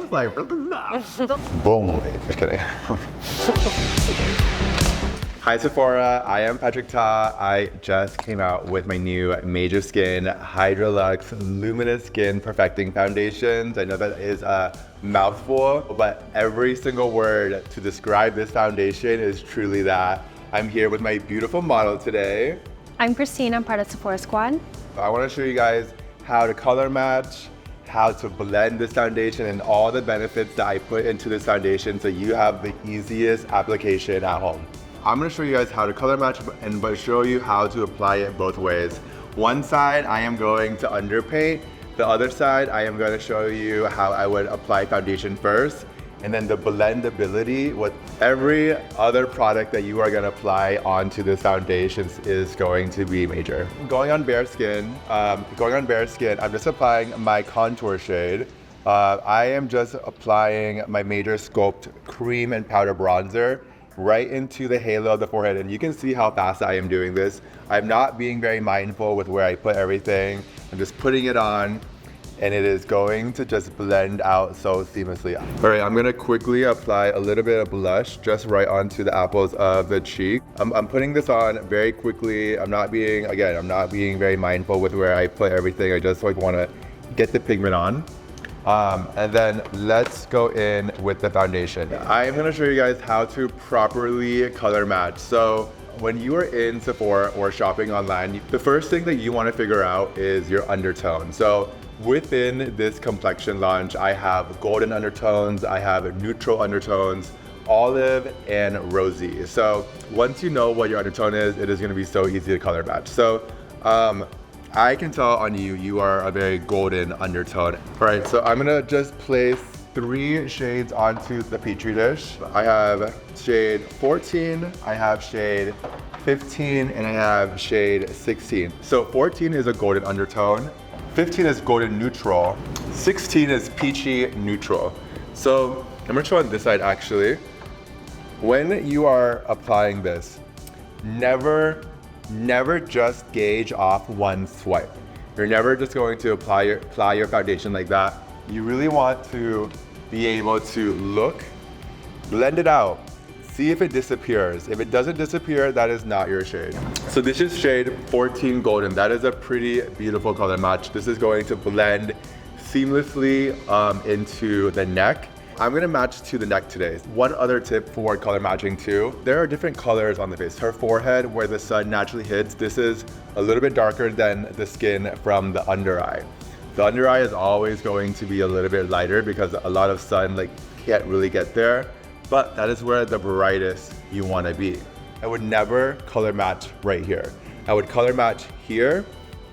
was like, boom. Just kidding. Hi Sephora, I am Patrick Ta. I just came out with my new Major Skin Hydra-Luxe Luminous Skin Perfecting Foundations. I know that is a mouthful, but every single word to describe this foundation is truly that. I'm here with my beautiful model today. I'm Christine, I'm part of Sephora Squad. I want to show you guys how to color match, how to blend this foundation, and all the benefits that I put into this foundation so you have the easiest application at home. I'm going to show you guys how to color match and show you how to apply it both ways. One side I am going to underpaint, the other side I am going to show you how I would apply foundation first, and then the blendability with every other product that you are going to apply onto this foundation is going to be major. Going on bare skin, I'm just applying my contour shade. I am just applying my Major Sculpt Cream and Powder Bronzer right into the halo of the forehead, and you can see how fast I am doing this. I'm not being very mindful with where I put everything. I'm just putting it on, and it is going to just blend out so seamlessly. All right, I'm gonna quickly apply a little bit of blush just right onto the apples of the cheek. I'm putting this on very quickly. I'm not being very mindful with where I put everything. I just wanna get the pigment on. And then let's go in with the foundation. I'm gonna show you guys how to properly color match. So when you are in Sephora or shopping online, the first thing that you wanna figure out is your undertone. So within this complexion launch, I have golden undertones, I have neutral undertones, olive and rosy. So once you know what your undertone is, it is gonna be so easy to color match. So I can tell on you, you are a very golden undertone. All right, so I'm gonna just place 3 shades onto the Petri dish. I have shade 14, I have shade 15, and I have shade 16. So 14 is a golden undertone, 15 is golden neutral, 16 is peachy neutral. So I'm gonna show on this side actually. When you are applying this, never just gauge off one swipe. You're never just going to apply your foundation like that. You really want to be able to look, blend it out, see if it disappears. If it doesn't disappear, that is not your shade. So this is shade 14 golden. That is a pretty beautiful color match. This is going to blend seamlessly into the neck. I'm gonna match to the neck today. One other tip for color matching too, there are different colors on the face. Her forehead, where the sun naturally hits, this is a little bit darker than the skin from the under eye. The under eye is always going to be a little bit lighter because a lot of sun can't really get there, but that is where the brightest you wanna be. I would never color match right here. I would color match here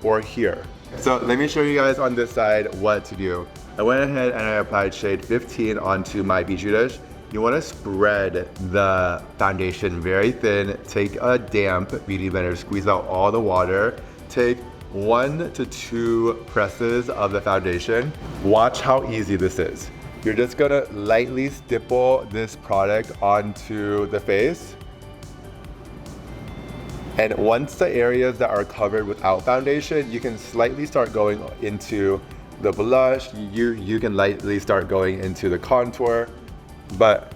or here. So let me show you guys on this side what to do. I went ahead and I applied shade 15 onto my Petri dish. You want to spread the foundation very thin. Take a damp beauty blender, squeeze out all the water. Take 1 to 2 presses of the foundation. Watch how easy this is. You're just gonna lightly stipple this product onto the face. And once the areas that are covered without foundation, you can slightly start going into the blush, you can lightly start going into the contour, but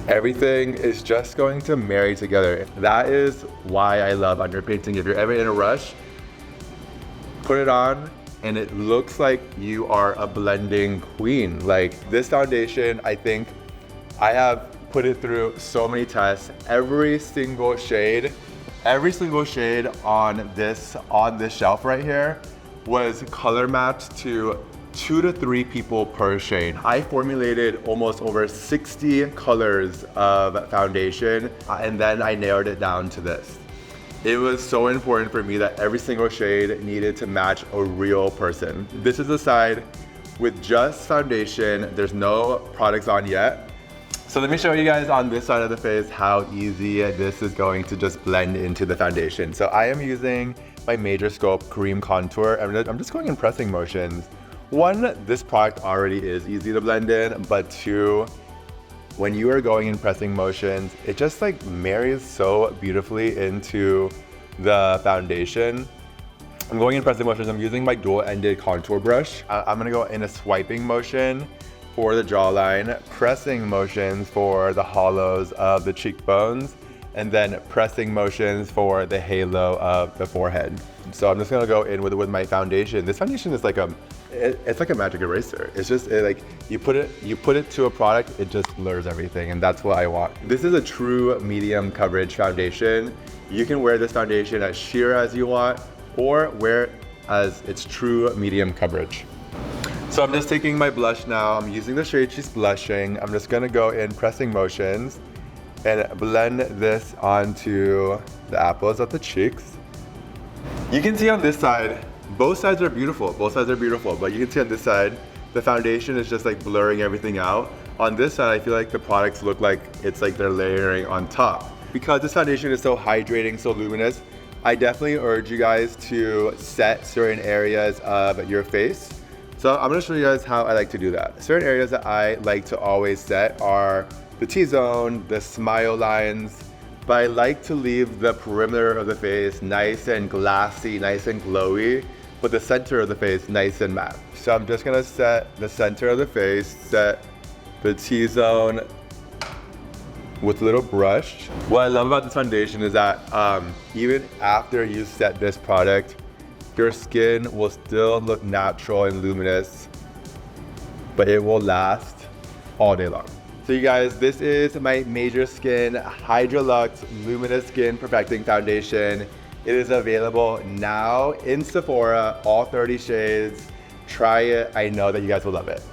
everything is just going to marry together. That is why I love underpainting. If you're ever in a rush, put it on and it looks like you are a blending queen. Like this foundation, I think I have put it through so many tests. Every single shade on this shelf right here was color matched to 2 to 3 people per shade. I formulated almost over 60 colors of foundation, and then I narrowed it down to this. It was so important for me that every single shade needed to match a real person. This is the side with just foundation. There's no products on yet. So let me show you guys on this side of the face how easy this is going to just blend into the foundation. So I am using my Major Sculpt Cream Contour. I'm just going in pressing motions. 1, this product already is easy to blend in, but 2, when you are going in pressing motions, it just marries so beautifully into the foundation. I'm going in pressing motions. I'm using my dual-ended contour brush. I'm gonna go in a swiping motion for the jawline, pressing motions for the hollows of the cheekbones, and then pressing motions for the halo of the forehead. So I'm just gonna go in with my foundation. This foundation is like it's like a magic eraser. It's just like you put it to a product, it just blurs everything, and that's what I want. This is a true medium coverage foundation. You can wear this foundation as sheer as you want, or wear it as its true medium coverage. So I'm just taking my blush now. I'm using the shade She's Blushing. I'm just gonna go in pressing motions and blend this onto the apples of the cheeks. You can see on this side, both sides are beautiful. Both sides are beautiful, but you can see on this side, the foundation is just like blurring everything out. On this side, I feel like the products look like it's like they're layering on top. Because this foundation is so hydrating, so luminous, I definitely urge you guys to set certain areas of your face. So I'm gonna show you guys how I like to do that. Certain areas that I like to always set are the T-zone, the smile lines, but I like to leave the perimeter of the face nice and glassy, nice and glowy, but the center of the face nice and matte. So I'm just gonna set the center of the face, set the T-zone with a little brush. What I love about this foundation is that even after you set this product, your skin will still look natural and luminous, but it will last all day long. So you guys, this is my Major Skin Hydra-Luxe Luminous Skin Perfecting Foundation. It is available now in Sephora, all 30 shades. Try it, I know that you guys will love it.